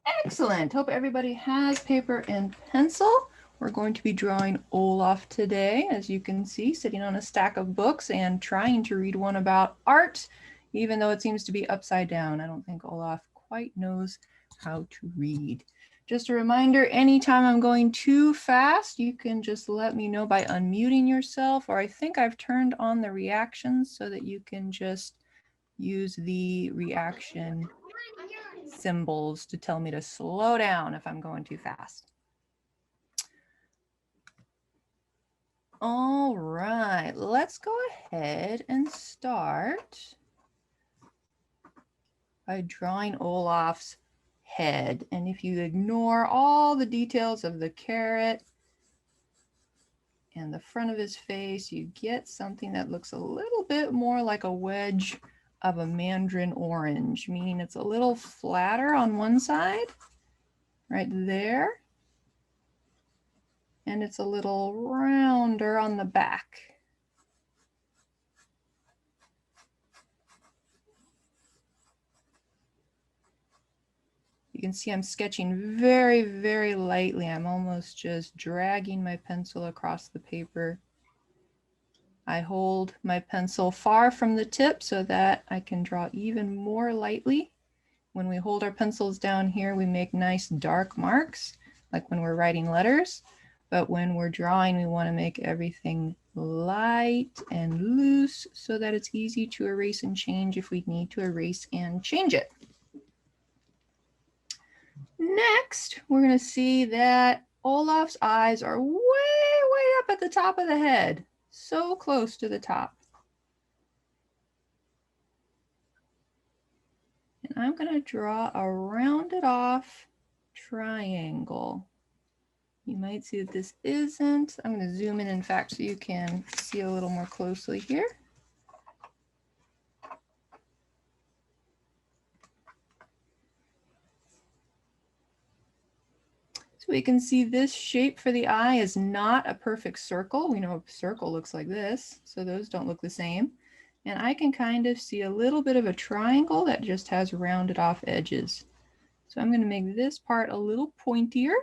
Excellent. Hope everybody has paper and pencil. We're going to be drawing Olaf today, as you can see, sitting on a stack of books and trying to read one about art, even though it seems to be upside down. I don't think Olaf quite knows how to read. Just a reminder, anytime I'm going too fast, you can just let me know by unmuting yourself, or I think I've turned on the reactions so that you can just use the reaction symbols to tell me to slow down if I'm going too fast. All right, let's go ahead and start by drawing Olaf's head. And if you ignore all the details of the carrot and the front of his face, you get something that looks a little bit more like a wedge of a mandarin orange, meaning it's a little flatter on one side, right there. And it's a little rounder on the back. You can see I'm sketching very, very lightly. I'm almost just dragging my pencil across the paper. I hold my pencil far from the tip so that I can draw even more lightly. When we hold our pencils down here, we make nice dark marks, like when we're writing letters. But when we're drawing, we want to make everything light and loose so that it's easy to erase and change if we need to erase and change it. Next, we're going to see that Olaf's eyes are way, way up at the top of the head, so close to the top. And I'm going to draw a rounded off triangle. You might see that this isn't. I'm going to zoom in fact, so you can see a little more closely here. So we can see this shape for the eye is not a perfect circle. We know a circle looks like this, so those don't look the same. And I can kind of see a little bit of a triangle that just has rounded off edges. So I'm going to make this part a little pointier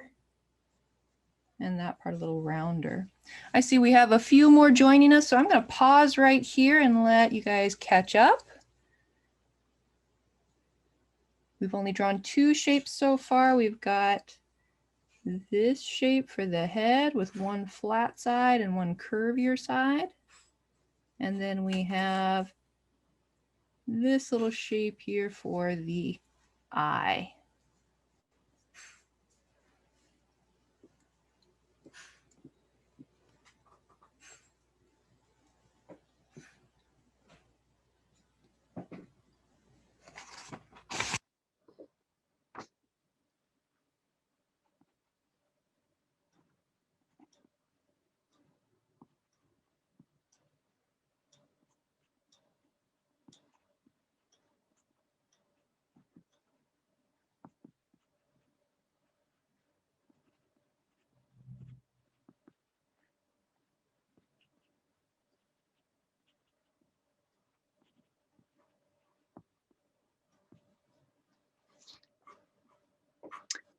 and that part a little rounder. I see we have a few more joining us, so I'm going to pause right here and let you guys catch up. We've only drawn two shapes so far. We've got this shape for the head with one flat side and one curvier side. And then we have this little shape here for the eye.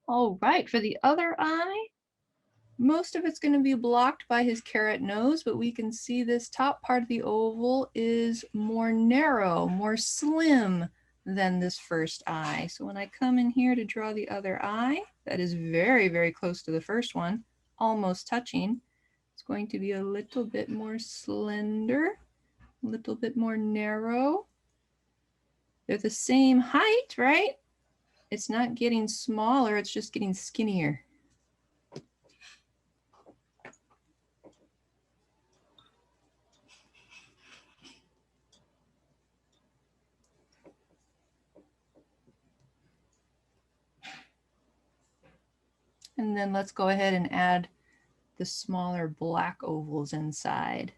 All right, for the other eye, most of it's going to be blocked by his carrot nose, but we can see this top part of the oval is more narrow, more slim than this first eye. So when I come in here to draw the other eye, that is very, very close to the first one, almost touching, it's going to be a little bit more slender, a little bit more narrow. They're the same height, right? It's not getting smaller, it's just getting skinnier. And then let's go ahead and add the smaller black ovals inside.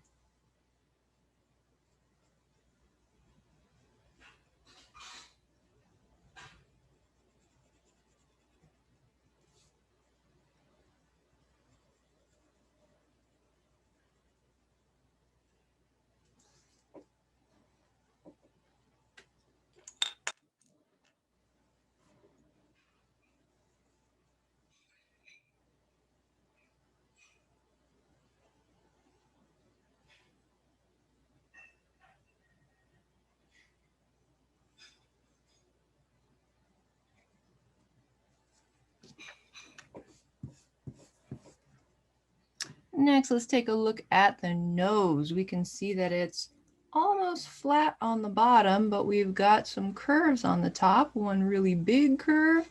Next, let's take a look at the nose. We can see that it's almost flat on the bottom, but we've got some curves on the top, one really big curve,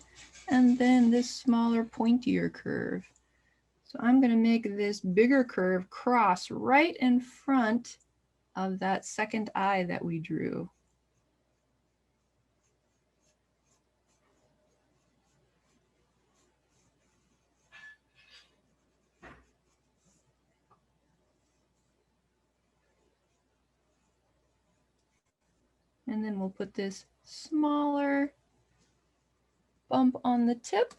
and then this smaller, pointier curve. So I'm going to make this bigger curve cross right in front of that second eye that we drew. And then we'll put this smaller bump on the tip.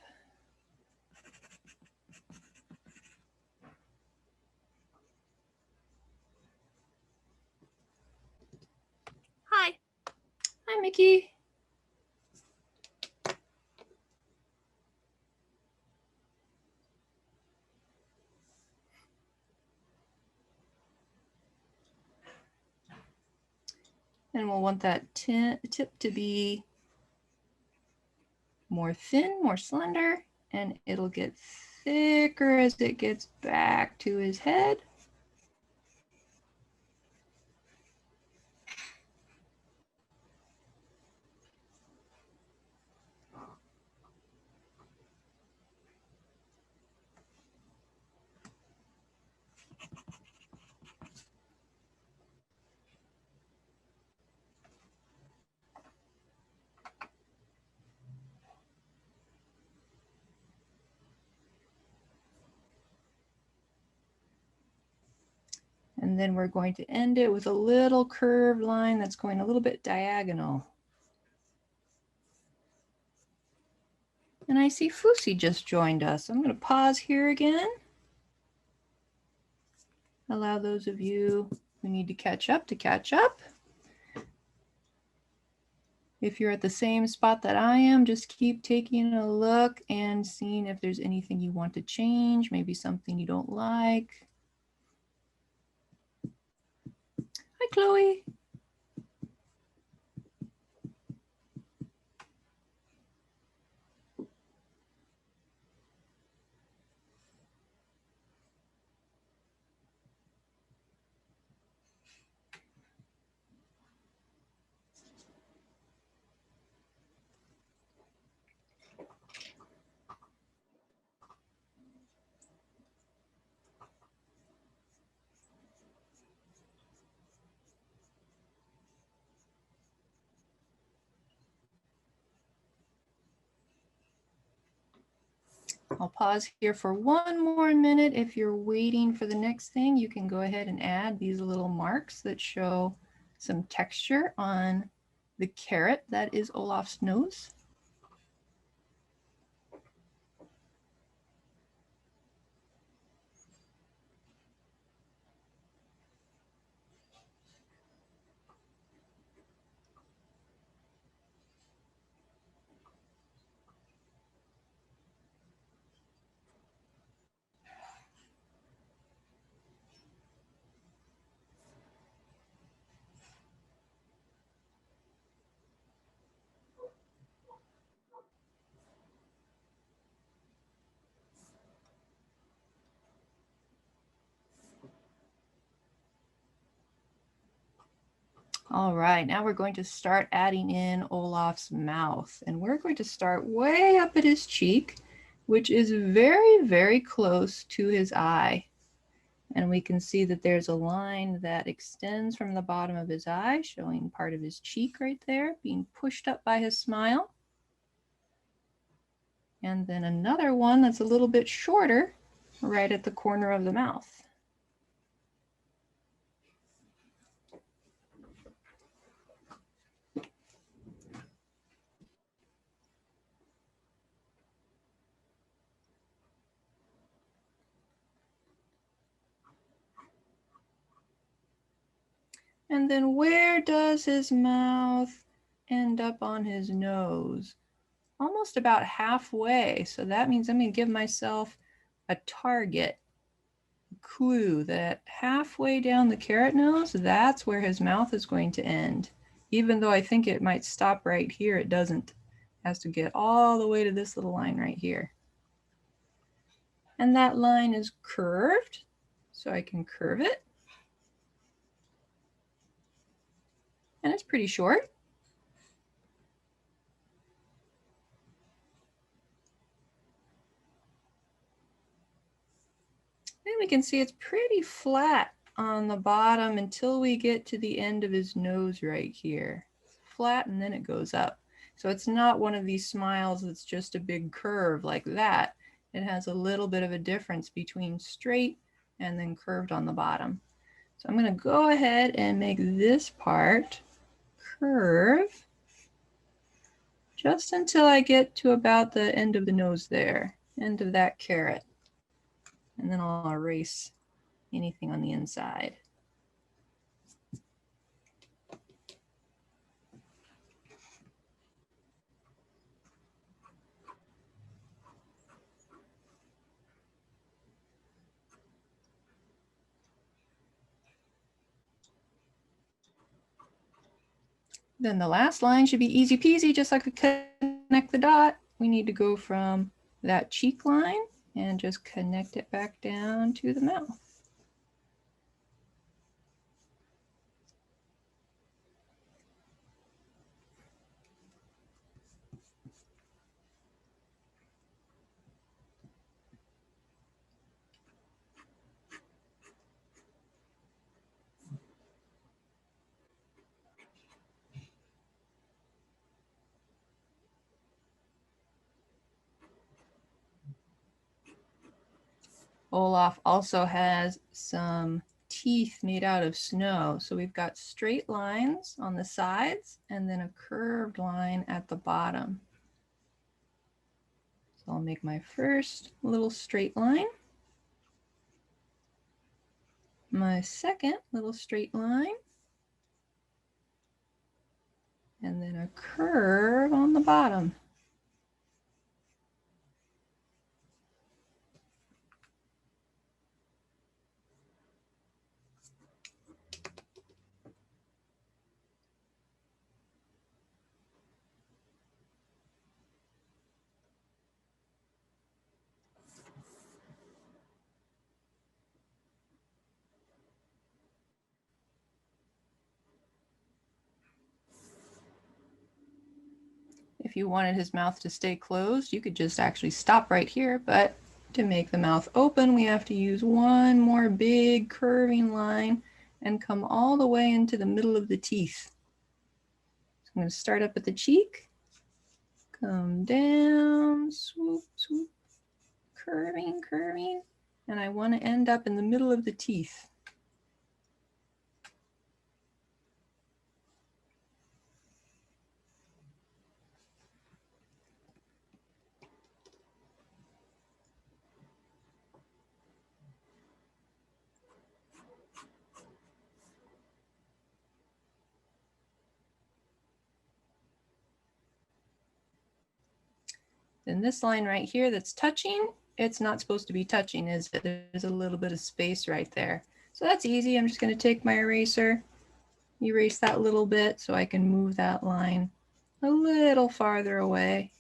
Hi. Hi, Mickey. And we'll want that tip to be more thin, more slender, and it'll get thicker as it gets back to his head. And then we're going to end it with a little curved line that's going a little bit diagonal. And I see Fusi just joined us. I'm going to pause here again. Allow those of you who need to catch up to catch up. If you're at the same spot that I am, just keep taking a look and seeing if there's anything you want to change, maybe something you don't like. Hi, Chloe. I'll pause here for one more minute. If you're waiting for the next thing, you can go ahead and add these little marks that show some texture on the carrot that is Olaf's nose. All right, now we're going to start adding in Olaf's mouth, and we're going to start way up at his cheek, which is very, very close to his eye. And we can see that there's a line that extends from the bottom of his eye, showing part of his cheek right there, being pushed up by his smile. And then another one that's a little bit shorter, right at the corner of the mouth. And then where does his mouth end up on his nose? Almost about halfway. So that means I'm going to give myself a target clue that halfway down the carrot nose, that's where his mouth is going to end. Even though I think it might stop right here, it doesn't. It has to get all the way to this little line right here. And that line is curved. so I can curve it. And it's pretty short. And we can see it's pretty flat on the bottom until we get to the end of his nose right here. It's flat and then it goes up. So it's not one of these smiles that's just a big curve like that. It has a little bit of a difference between straight and then curved on the bottom. So I'm going to go ahead and make this part curve just until I get to about the end of the nose there, end of that carrot. And then I'll erase anything on the inside. Then the last line should be easy peasy, just like we connect the dot. We need to go from that cheek line and just connect it back down to the mouth. Olaf also has some teeth made out of snow. So we've got straight lines on the sides and then a curved line at the bottom. So I'll make my first little straight line. My second little straight line. And then a curve on the bottom. If you wanted his mouth to stay closed, you could just actually stop right here, but to make the mouth open, we have to use one more big curving line and come all the way into the middle of the teeth. So I'm going to start up at the cheek, come down, swoop, swoop, curving, curving, and I want to end up in the middle of the teeth. Then this line right here that's touching, it's not supposed to be touching, is it? There's a little bit of space right there. So that's easy. I'm just going to take my eraser, erase that little bit so I can move that line a little farther away.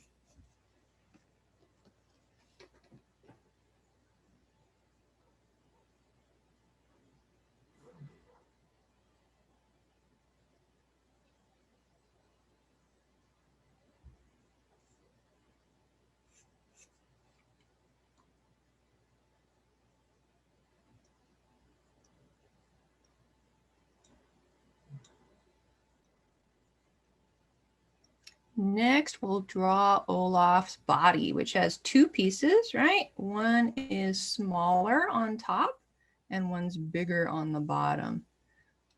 Next, we'll draw Olaf's body, which has two pieces, right? One is smaller on top and one's bigger on the bottom.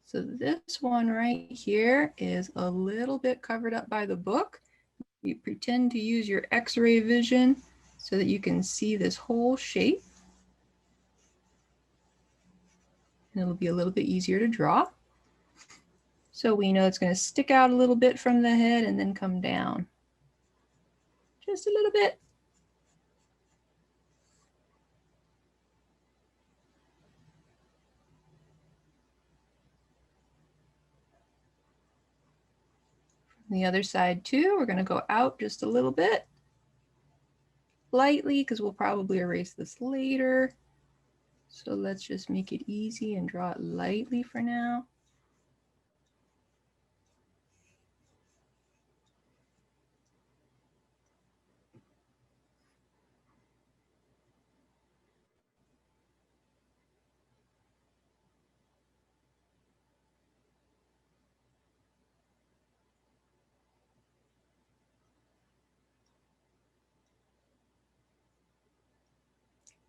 So this one right here is a little bit covered up by the book. You pretend to use your X-ray vision so that you can see this whole shape. And it'll be a little bit easier to draw. So we know it's going to stick out a little bit from the head and then come down. Just a little bit. From the other side too, we're going to go out just a little bit. Lightly, because we'll probably erase this later. So let's just make it easy and draw it lightly for now.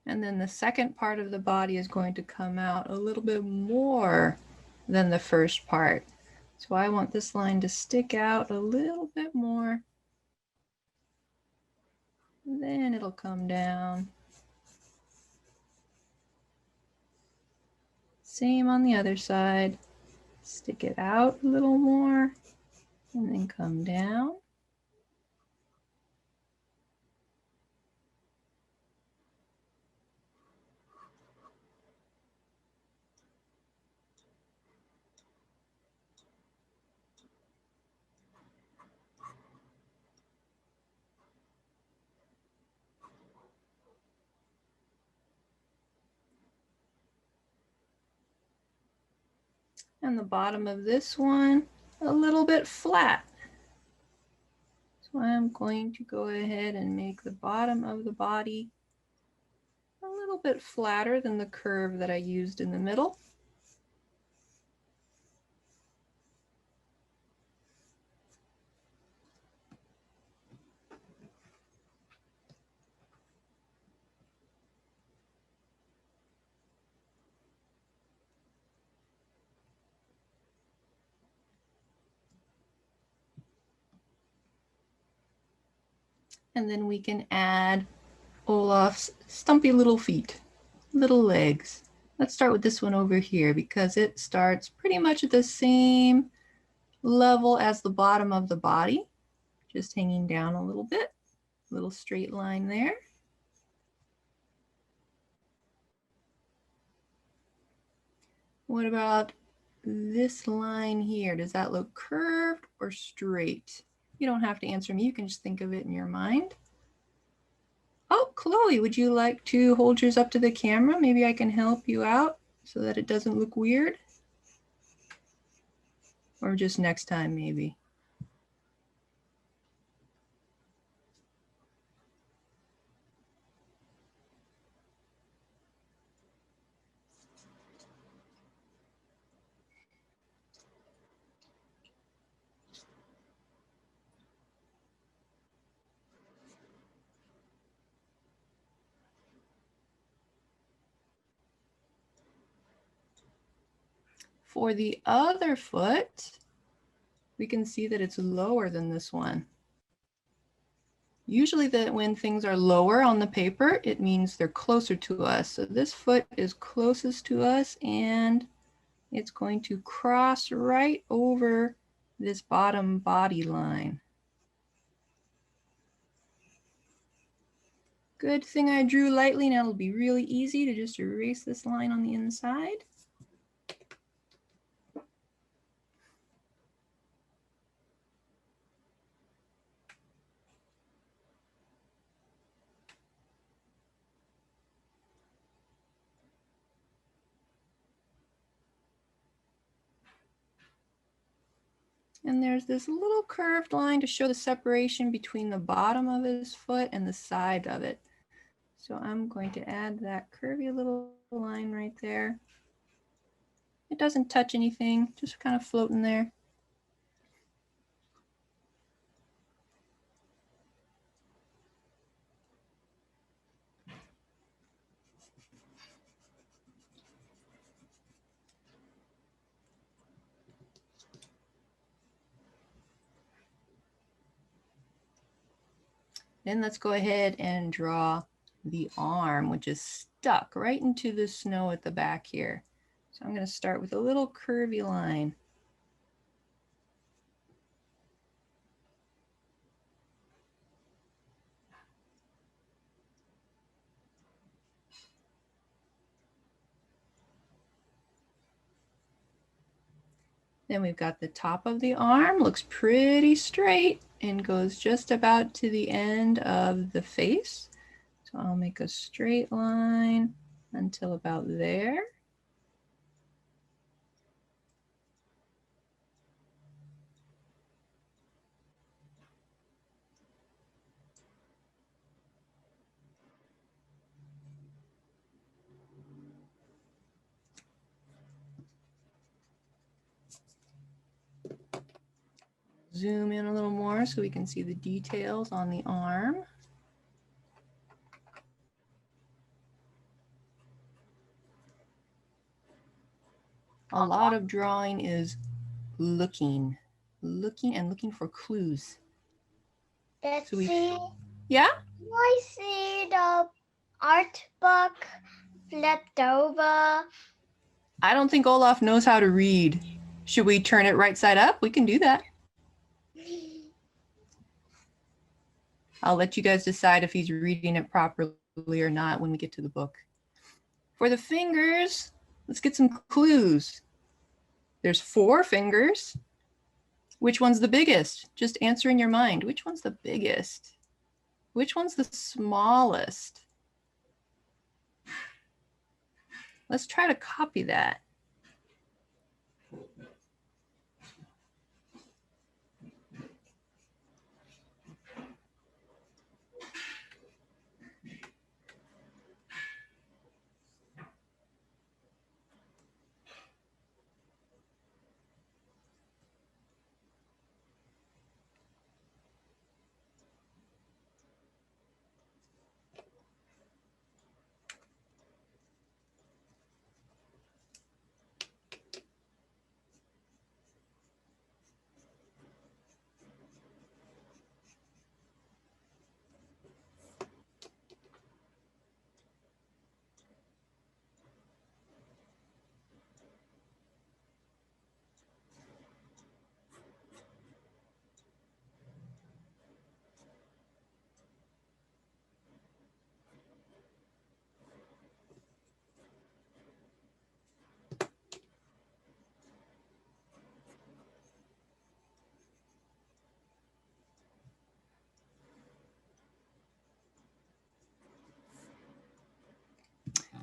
And then the second part of the body is going to come out a little bit more than the first part. So I want this line to stick out a little bit more. Then it'll come down. Same on the other side. Stick it out a little more and then come down. And the bottom of this one a little bit flat. So I'm going to go ahead and make the bottom of the body a little bit flatter than the curve that I used in the middle. And then we can add Olaf's stumpy little feet, little legs. Let's start with this one over here because it starts pretty much at the same level as the bottom of the body, just hanging down a little bit, little straight line there. What about this line here? Does that look curved or straight? You don't have to answer me, you can just think of it in your mind. Oh, Chloe, would you like to hold yours up to the camera? Maybe I can help you out so that it doesn't look weird. Or just next time, maybe. For the other foot, we can see that it's lower than this one. Usually when things are lower on the paper, it means they're closer to us. So this foot is closest to us and it's going to cross right over this bottom body line. Good thing I drew lightly. Now it'll be really easy to just erase this line on the inside. And there's this little curved line to show the separation between the bottom of his foot and the side of it. So I'm going to add that curvy little line right there. It doesn't touch anything, just kind of floating there. Then let's go ahead and draw the arm, which is stuck right into the snow at the back here. So I'm going to start with a little curvy line. Then we've got the top of the arm, looks pretty straight and goes just about to the end of the face. So I'll make a straight line until about there. Zoom in a little more so we can see the details on the arm. A lot of drawing is looking and looking for clues. Betsy, yeah? do I see the art book flipped over? I don't think Olaf knows how to read. Should we turn it right side up? We can do that. I'll let you guys decide if he's reading it properly or not when we get to the book. For the fingers, let's get some clues. There's 4 fingers. Which one's the biggest? Just answer in your mind. Which one's the biggest? Which one's the smallest? Let's try to copy that.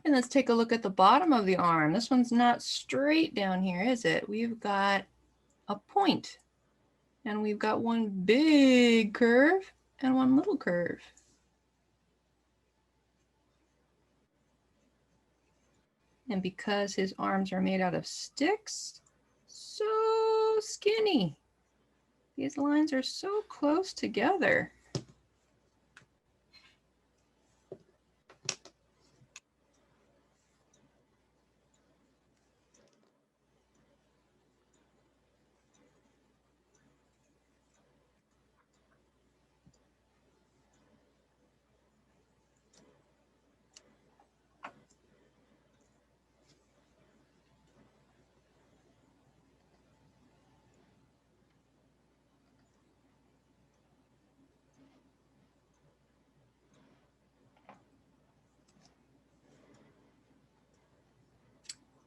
And let's take a look at the bottom of the arm. This one's not straight down here, is it? We've got a point, and we've got one big curve and one little curve. And because his arms are made out of sticks, so skinny. These lines are so close together.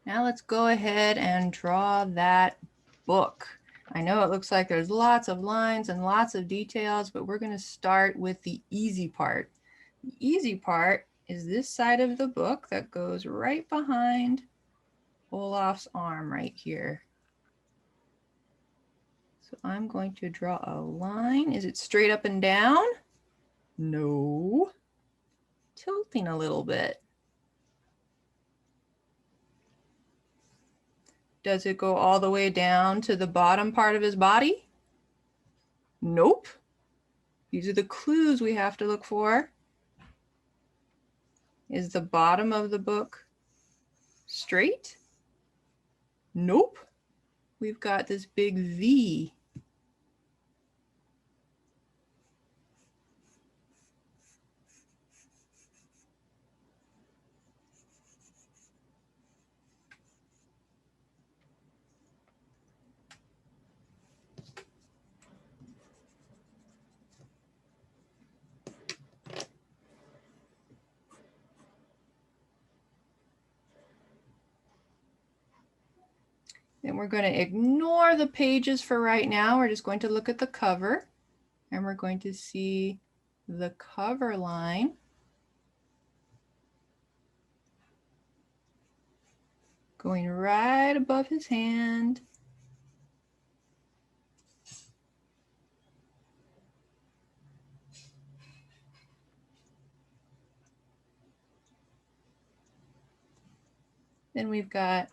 Now let's go ahead and draw that book. I know it looks like there's lots of lines and lots of details, but we're going to start with the easy part. The easy part is this side of the book that goes right behind Olaf's arm right here. So I'm going to draw a line. Is it straight up and down? No. Tilting a little bit. Does it go all the way down to the bottom part of his body? Nope. These are the clues we have to look for. Is the bottom of the book straight? Nope. We've got this big V. Then we're going to ignore the pages for right now. We're just going to look at the cover, and we're going to see the cover line. going right above his hand. Then we've got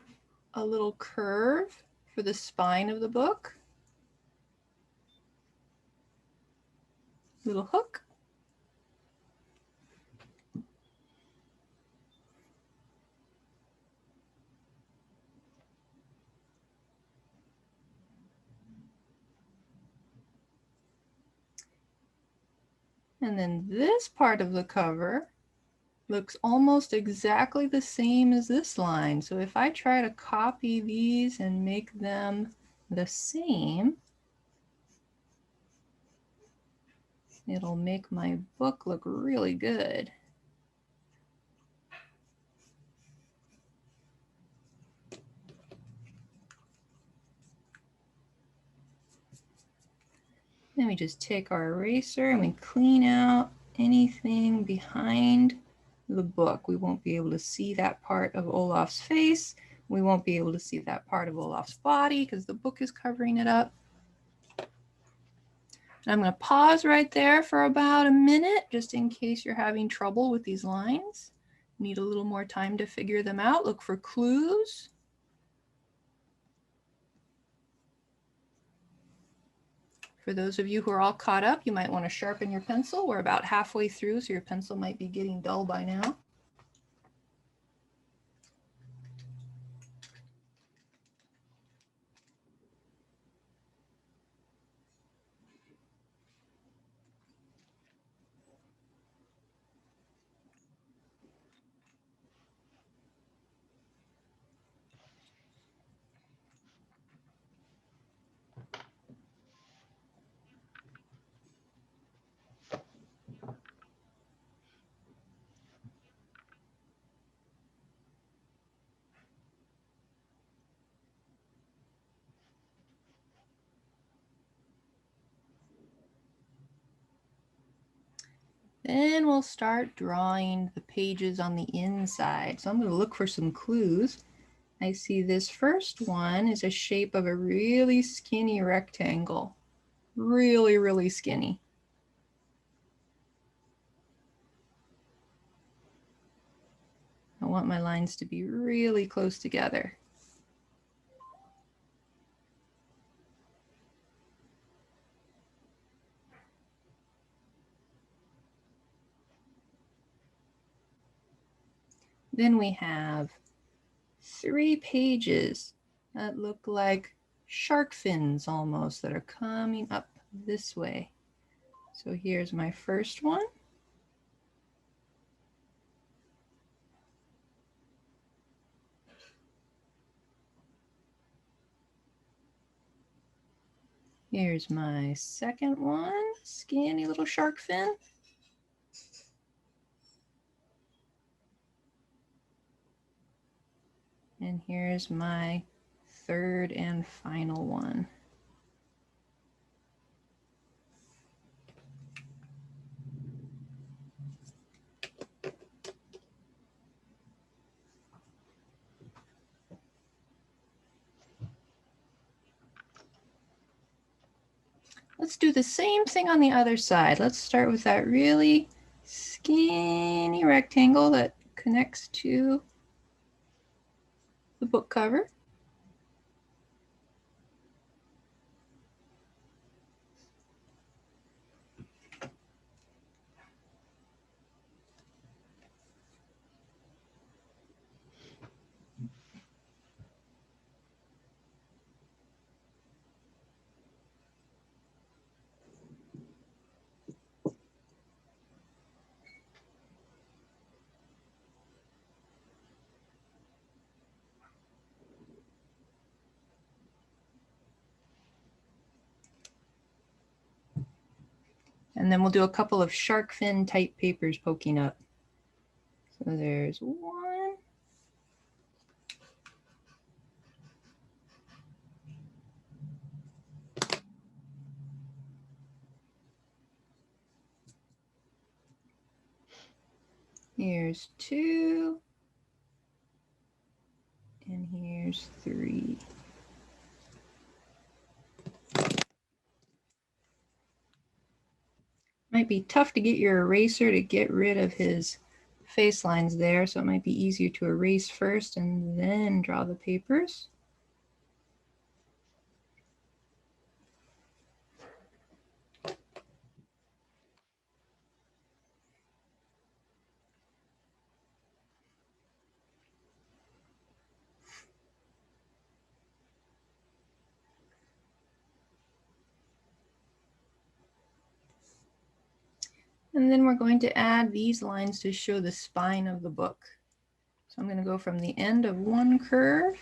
a little curve for the spine of the book. Little hook. And then this part of the cover looks almost exactly the same as this line. So if I try to copy these and make them the same, it'll make my book look really good. Then we just take our eraser and we clean out anything behind the book. We won't be able to see that part of Olaf's face. We won't be able to see that part of Olaf's body because the book is covering it up. And I'm going to pause right there for about a minute just in case you're having trouble with these lines. Need a little more time to figure them out. Look for clues. For those of you who are all caught up, you might want to sharpen your pencil. We're about halfway through, so your pencil might be getting dull by now. Then we'll start drawing the pages on the inside. So I'm going to look for some clues. I see this first one is a shape of a really skinny rectangle. Really, really skinny. I want my lines to be really close together. Then we have 3 pages that look like shark fins almost that are coming up this way. So here's my first one. Here's my second one, skinny little shark fin. And here's my third and final one. Let's do the same thing on the other side. Let's start with that really skinny rectangle that connects to the book cover. And then we'll do a couple of shark fin type papers poking up. So there's one. Here's 2. And And here's 3. Might be tough to get your eraser to get rid of his face lines there, so it might be easier to erase first and then draw the papers. And then we're going to add these lines to show the spine of the book. So I'm going to go from the end of one curve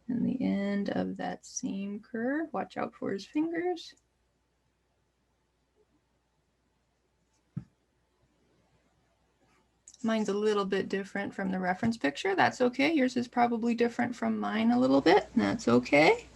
and the end of that same curve. Watch out for his fingers. Mine's a little bit different from the reference picture. That's okay. Yours is probably different from mine a little bit. That's okay.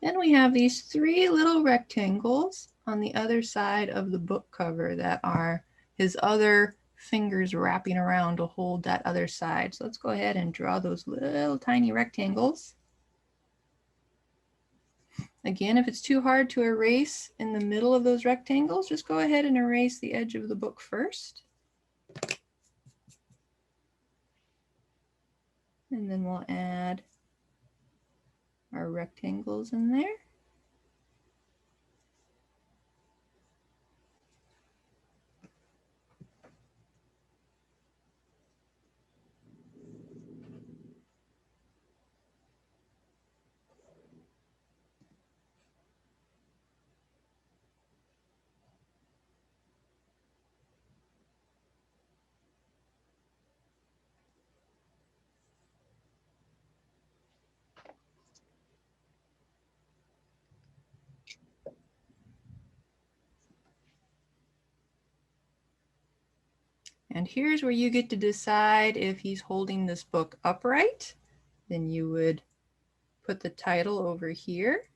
Then we have these 3 little rectangles on the other side of the book cover that are his other fingers wrapping around to hold that other side. So let's go ahead and draw those little tiny rectangles. Again, if it's too hard to erase in the middle of those rectangles, just go ahead and erase the edge of the book first. And then we'll add our rectangles in there. And here's where you get to decide if he's holding this book upright. Then you would put the title over here.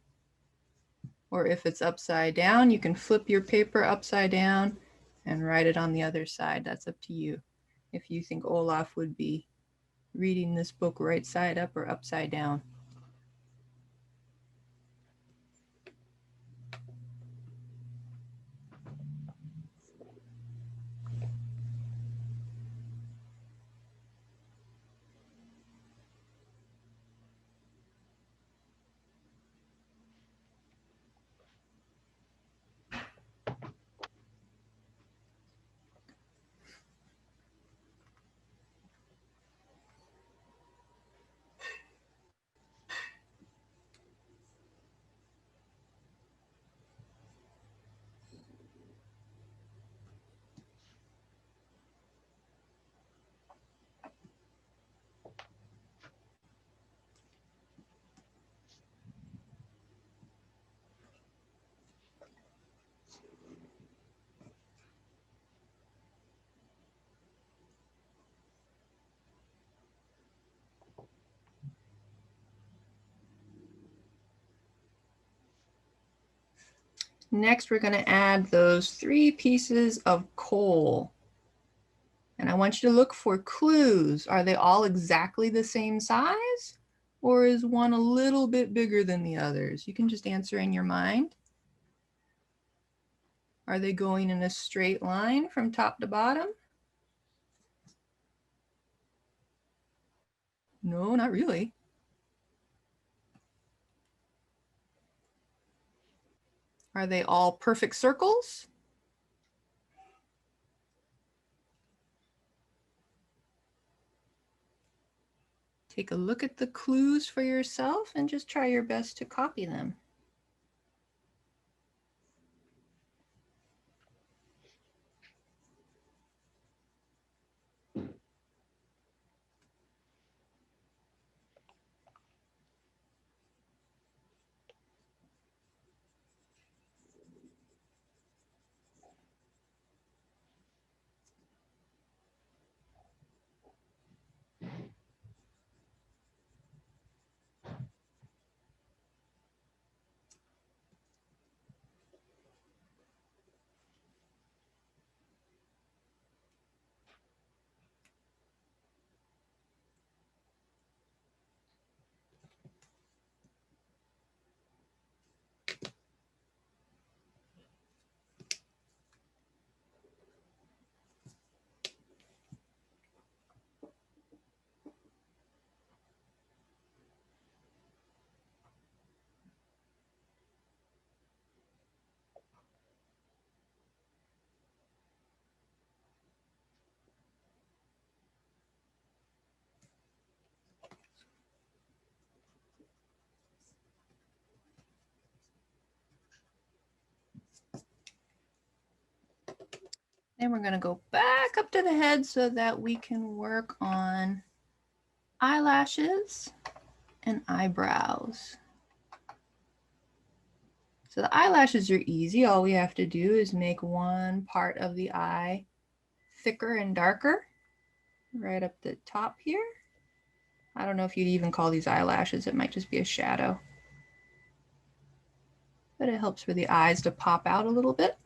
Or if it's upside down, you can flip your paper upside down and write it on the other side. That's up to you. If you think Olaf would be reading this book right side up or upside down. Next, we're going to add those 3 pieces of coal. And I want you to look for clues. Are they all exactly the same size? Or is one a little bit bigger than the others? You can just answer in your mind. Are they going in a straight line from top to bottom? No, not really. Are they all perfect circles? Take a look at the clues for yourself and just try your best to copy them. Then we're going to go back up to the head so that we can work on eyelashes and eyebrows. So the eyelashes are easy. All we have to do is make one part of the eye thicker and darker right up the top here. I don't know if you'd even call these eyelashes. It might just be a shadow. But it helps for the eyes to pop out a little bit.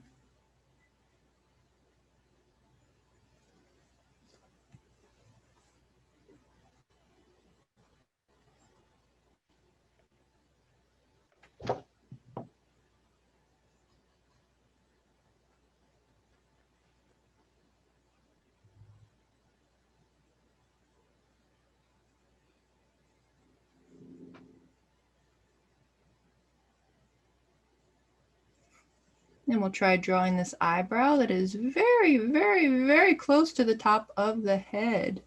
And we'll try drawing this eyebrow that is very, very, very close to the top of the head.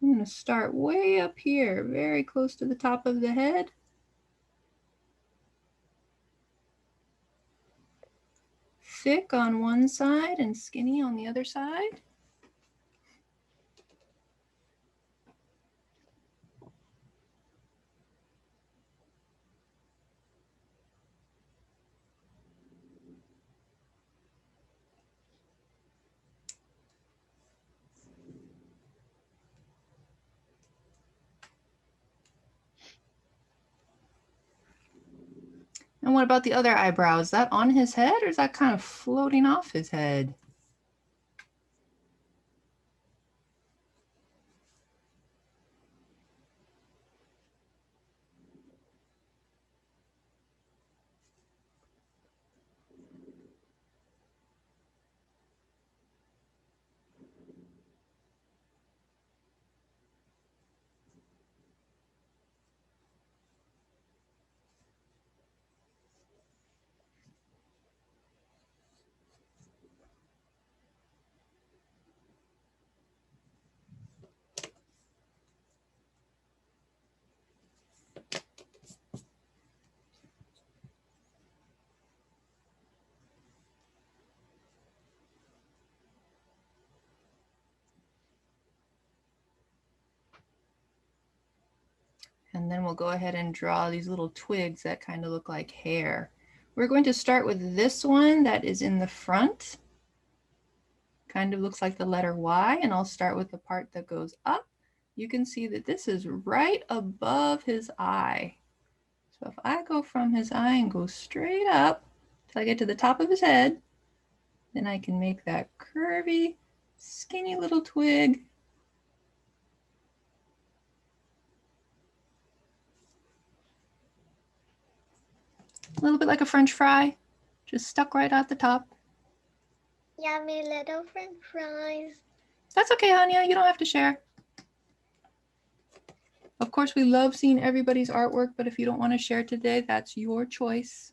I'm going to start way up here, very close to the top of the head. Thick on one side and skinny on the other side. And what about the other eyebrow? Is that on his head or is that kind of floating off his head? And then we'll go ahead and draw these little twigs that kind of look like hair. We're going to start with this one that is in the front. Kind of looks like the letter Y, and I'll start with the part that goes up. You can see that this is right above his eye. So if I go from his eye and go straight up till I get to the top of his head, then I can make that curvy, skinny little twig. A little bit like a French fry, just stuck right at the top. Yummy little French fries. That's okay, Hanya, you don't have to share. Of course, we love seeing everybody's artwork, but if you don't want to share today, that's your choice.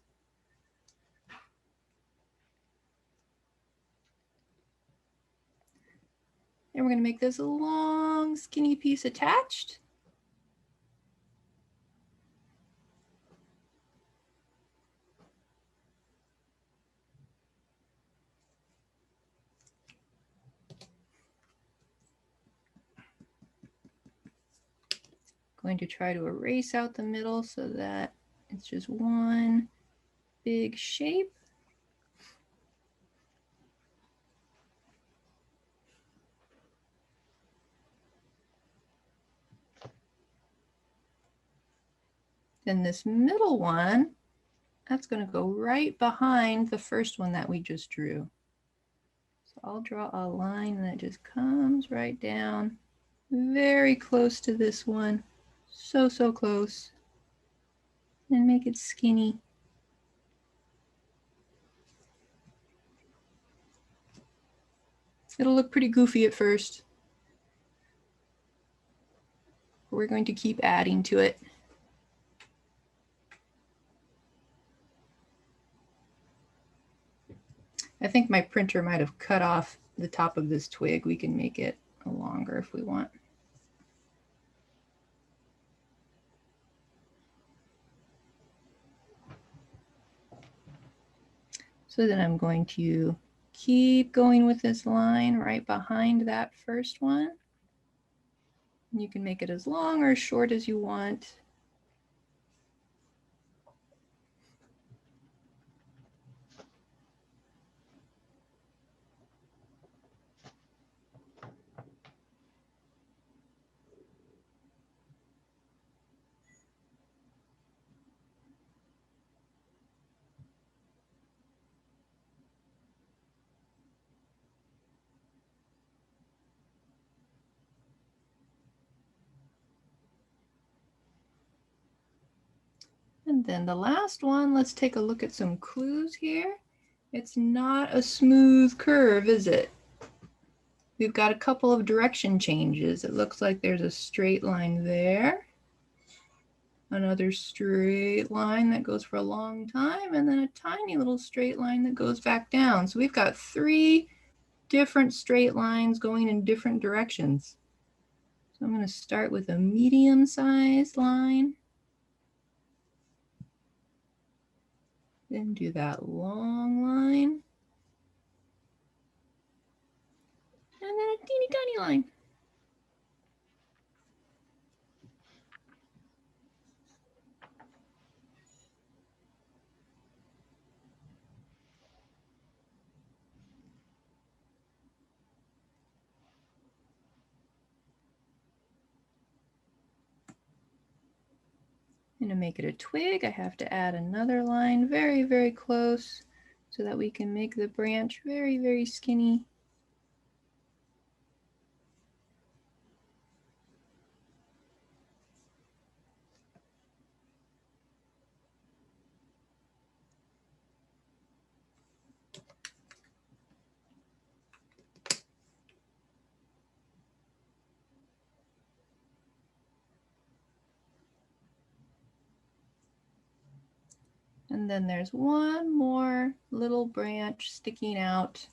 And we're going to make this long, skinny piece attached. Going to try to erase out the middle so that it's just one big shape. Then this middle one, that's going to go right behind the first one that we just drew. So I'll draw a line that just comes right down, very close to this one. So, so close. And make it skinny. It'll look pretty goofy at first. We're going to keep adding to it. I think my printer might have cut off the top of this twig. We can make it longer if we want. So then I'm going to keep going with this line right behind that first one. You can make it as long or as short as you want. And then the last one, let's take a look at some clues here. It's not a smooth curve, is it? We've got a couple of direction changes. It looks like there's a straight line there, another straight line that goes for a long time, and then a tiny little straight line that goes back down. So we've got 3 different straight lines going in different directions. So I'm going to start with a medium-sized line. Then do that long line. And then a teeny tiny line. I'm going to make it a twig. I have to add another line very, very close so that we can make the branch very, very skinny. And then there's one more little branch sticking out.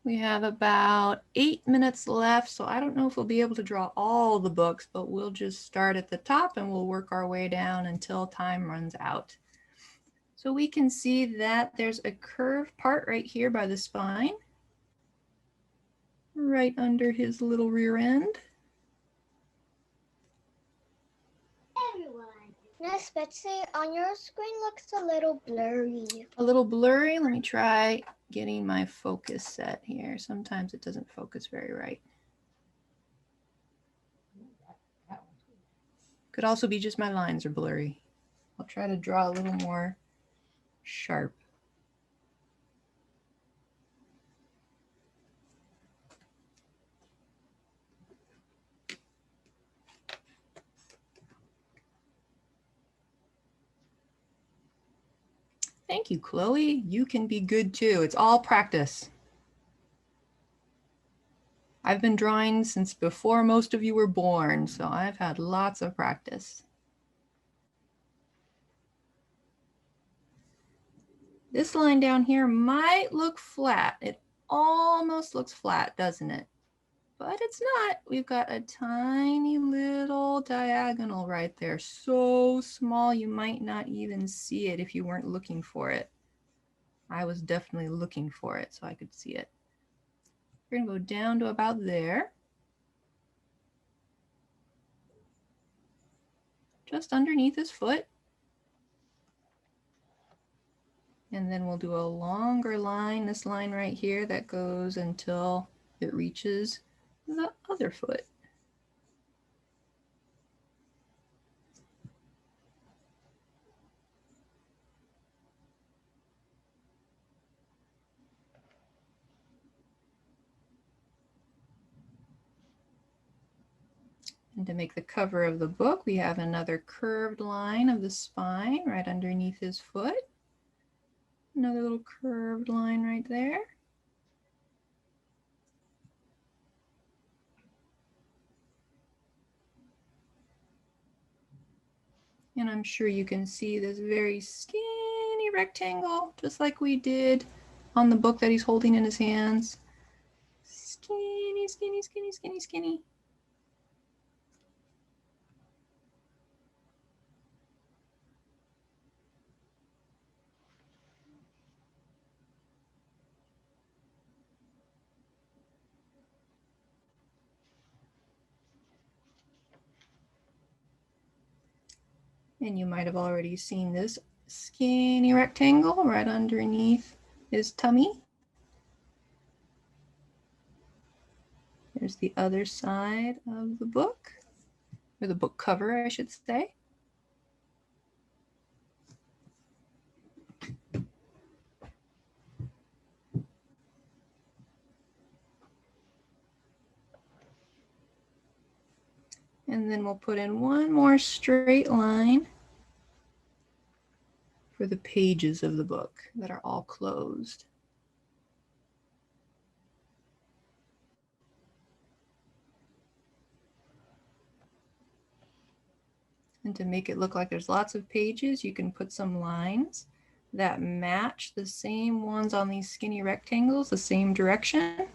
We have about 8 minutes left, so I don't know if we'll be able to draw all the books, but we'll just start at the top and we'll work our way down until time runs out. So we can see that there's a curved part right here by the spine, right under his little rear end. Everyone. Miss Betsy, on your screen looks a little blurry. A little blurry. Let me try getting my focus set here. Sometimes it doesn't focus very right. Could also be just my lines are blurry. I'll try to draw a little more sharp. Thank you, Chloe. You can be good too. It's all practice. I've been drawing since before most of you were born, so I've had lots of practice. This line down here might look flat. It almost looks flat, doesn't it? But it's not. We've got a tiny little diagonal right there. So small you might not even see it if you weren't looking for it. I was definitely looking for it so I could see it. We're going to go down to about there. Just underneath his foot. And then we'll do a longer line, this line right here that goes until it reaches the other foot. And to make the cover of the book, we have another curved line of the spine right underneath his foot. Another little curved line right there. And I'm sure you can see this very skinny rectangle, just like we did on the book that he's holding in his hands. Skinny, skinny, skinny, skinny, skinny. And you might have already seen this skinny rectangle right underneath his tummy. There's the other side of the book, or the book cover, I should say. And then we'll put in one more straight line for the pages of the book that are all closed. And to make it look like there's lots of pages, you can put some lines that match the same ones on these skinny rectangles, the same direction.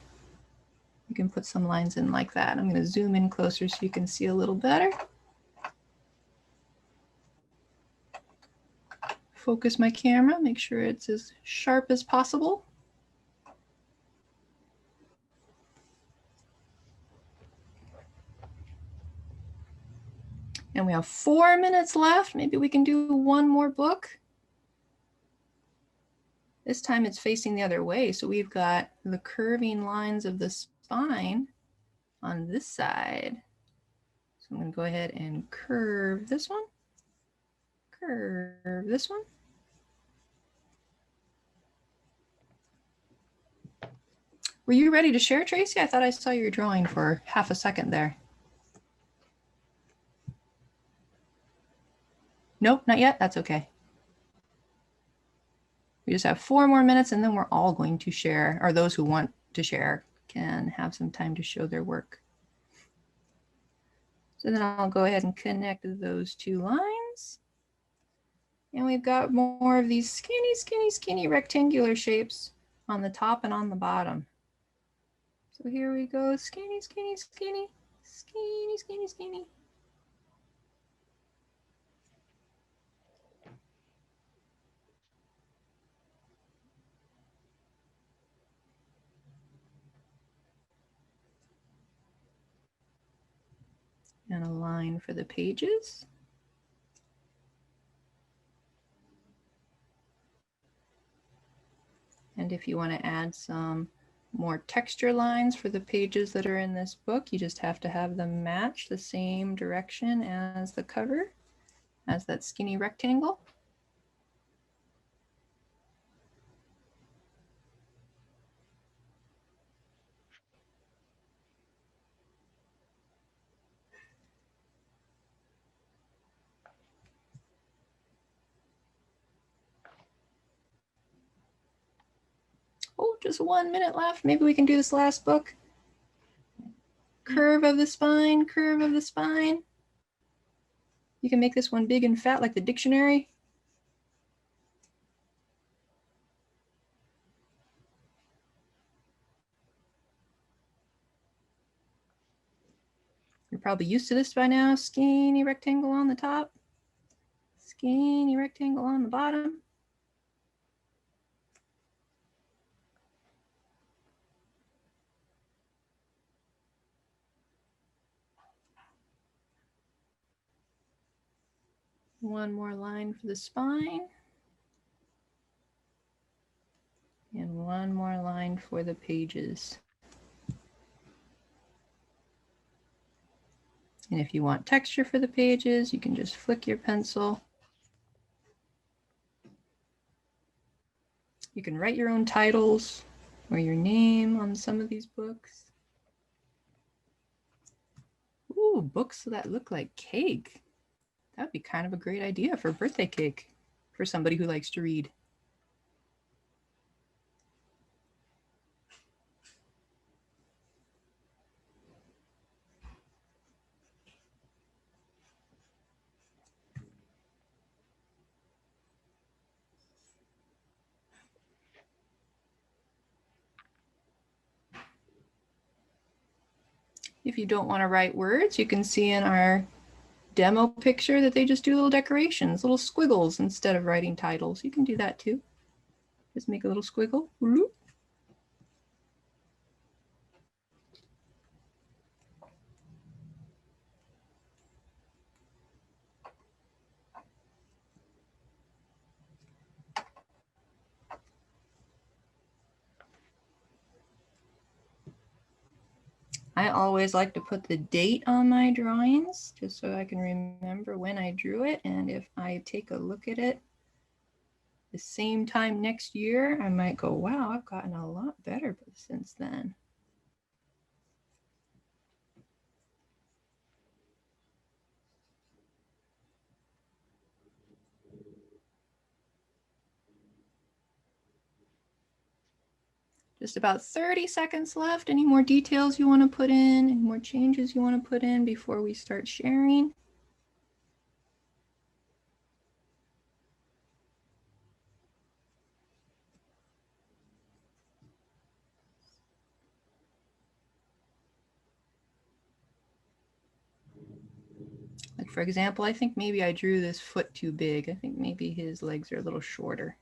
You can put some lines in like that. I'm going to zoom in closer so you can see a little better. Focus my camera, make sure it's as sharp as possible. And we have 4 minutes left. Maybe we can do one more book. This time it's facing the other way. So we've got the curving lines of the spine on this side. So I'm going to go ahead and curve this one. Curve this one. Were you ready to share, Tracy? I thought I saw your drawing for half a second there. Nope, not yet. That's okay. We just have 4 more minutes and then we're all going to share, or those who want to share can have some time to show their work. So then I'll go ahead and connect those 2 lines. And we've got more of these skinny, skinny, skinny rectangular shapes on the top and on the bottom. So here we go, skinny, skinny, skinny, skinny, skinny, skinny. And a line for the pages. And if you want to add some more texture lines for the pages that are in this book, you just have to have them match the same direction as the cover, as that skinny rectangle. Oh, just 1 minute left. Maybe we can do this last book. Curve of the spine, curve of the spine. You can make this one big and fat like the dictionary. You're probably used to this by now. Skinny rectangle on the top, skinny rectangle on the bottom. One more line for the spine. And one more line for the pages. And if you want texture for the pages, you can just flick your pencil. You can write your own titles or your name on some of these books. Ooh, books that look like cake. That would be kind of a great idea for birthday cake for somebody who likes to read. If you don't want to write words, you can see in our demo picture that they just do little decorations, little squiggles instead of writing titles. You can do that too. Just make a little squiggle. I always like to put the date on my drawings just so I can remember when I drew it. And if I take a look at it the same time next year, I might go, wow, I've gotten a lot better since then. Just about 30 seconds left. Any more details you want to put in? Any more changes you want to put in before we start sharing? Like for example, I think maybe I drew this foot too big. I think maybe his legs are a little shorter.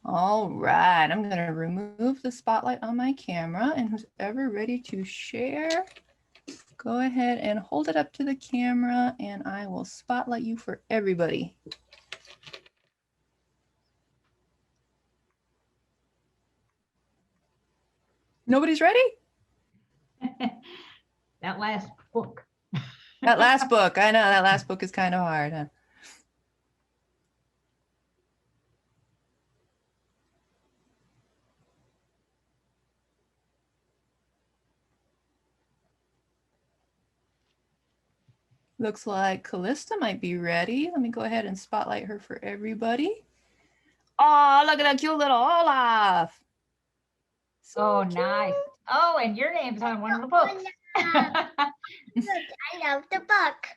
All right, I'm going to remove the spotlight on my camera, and who's ever ready to share, go ahead and hold it up to the camera and I will spotlight you for everybody. Nobody's ready? That last book. That last book, I know that last book is kind of hard, huh? Looks like Callista might be ready. Let me go ahead and spotlight her for everybody. Oh, look at that cute little Olaf. So nice. Oh, and your name's on one of the books. I love the book.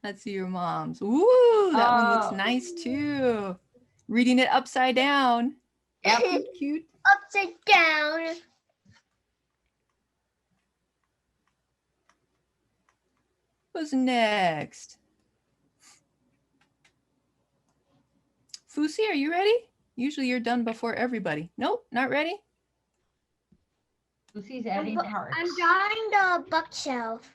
Let's see your mom's. Ooh, that one looks Oh. nice too. Reading it upside down. Yep. Cute. Upside down. Who's next? Fusi, are you ready? Usually you're done before everybody. Nope, not ready. Lucy's adding hearts. I'm drawing the bookshelf.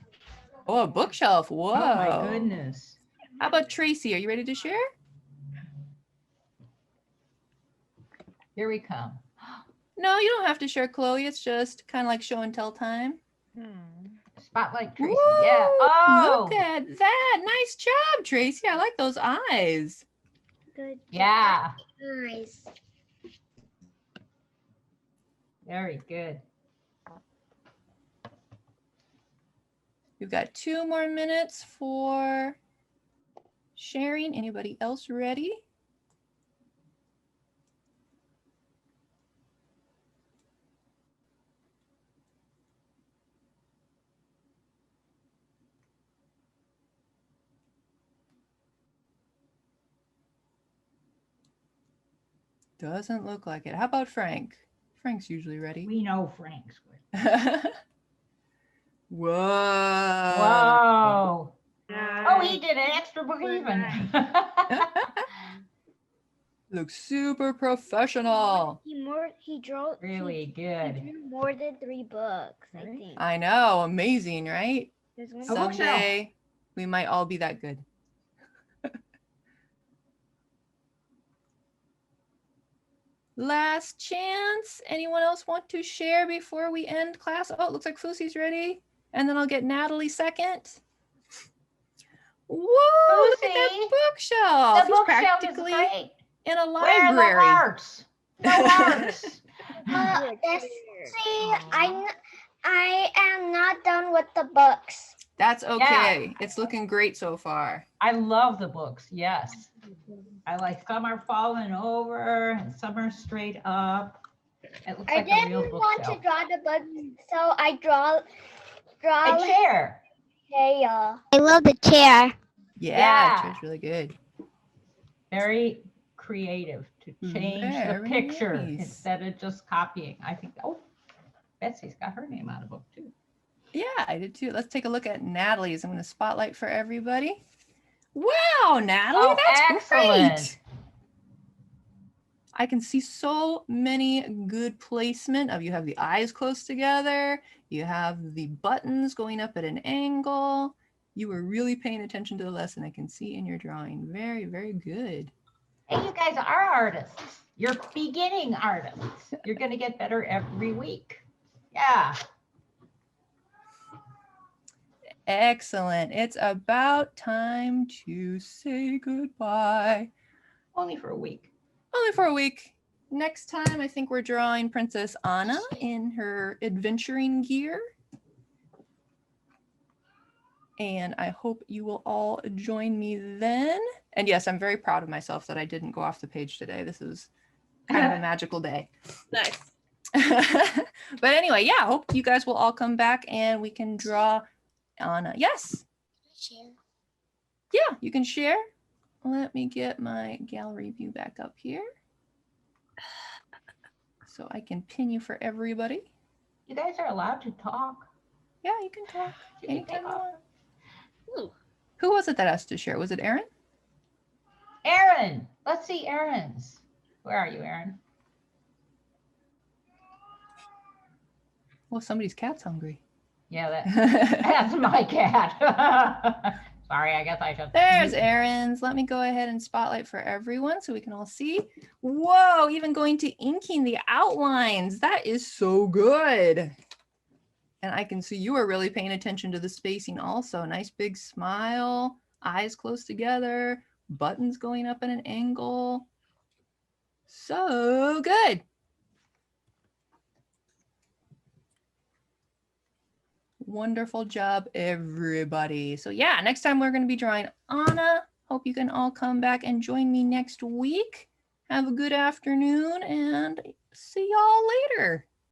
Oh, a bookshelf. Whoa. Oh my goodness. How about Tracy? Are you ready to share? Here we come. No, you don't have to share, Chloe. It's just kind of like show and tell time. Spotlight Tracy. Woo! Yeah. Oh. Look at that. Nice job, Tracy. I like those eyes. Good. Yeah. Nice. Very good. We've got 2 more minutes for sharing. Anybody else ready? Doesn't look like it. How about Frank? Frank's usually ready. We know Frank's good. Whoa. Whoa. Oh, he did an extra book even. Looks super professional. He drew Really He good. drew more than 3 books, I think. I know. Amazing, right? There's one bookshelf. Someday we might all be that good. Last chance. Anyone else want to share before we end class? Oh, it looks like Fusie's ready. And then I'll get Natalie second. Whoa, look at that Fusie, bookshelf. The He's bookshelf is practically great. in a Where are the library. hearts? No hearts. Betsy, I am not done with the books. That's okay. It's looking great so far. I love the books, yes. I like some are falling over and some are straight up. It looks I like a real didn't want to bookshelf. draw the books, so I draw A chair. chair. I love the chair. Yeah, it's really good. Very creative to change the Very picture nice. instead of just copying. I think, oh, Betsy's got her name on the book too. Yeah, I did too. Let's take a look at Natalie's. I'm going to spotlight for everybody. Wow, Natalie, Oh, that's excellent. great. I can see so many good placement of you have the eyes close together. You have the buttons going up at an angle. You were really paying attention to the lesson. I can see in your drawing. Very, very good. Hey, you guys are artists. You're beginning artists. You're going to get better every week. Yeah. Excellent. It's about time to say goodbye. Only for a week. Only for a week. Next time, I think we're drawing Princess Anna in her adventuring gear. And I hope you will all join me then. And yes, I'm very proud of myself that I didn't go off the page today. This is kind of a magical day. Nice. But anyway, yeah, I hope you guys will all come back and we can draw Anna. Yes. Yeah, you can share. Let me get my gallery view back up here so I can pin you for everybody. You guys are allowed to talk. Yeah, you can talk You can anytime you talk. want. Ooh. Who was it that asked to share? Was it Erin? Erin, let's see Erin's. Where are you, Erin? Well, somebody's cat's hungry. Yeah, that's my cat. Sorry, I guess I should. There's Erin's. Let me go ahead and spotlight for everyone so we can all see. Whoa, even going to inking the outlines. That is so good. And I can see you are really paying attention to the spacing also. Nice big smile, eyes close together, buttons going up at an angle. So good. Wonderful job, everybody. So yeah, next time we're going to be drawing Anna. Hope you can all come back and join me next week. Have a good afternoon and see y'all later.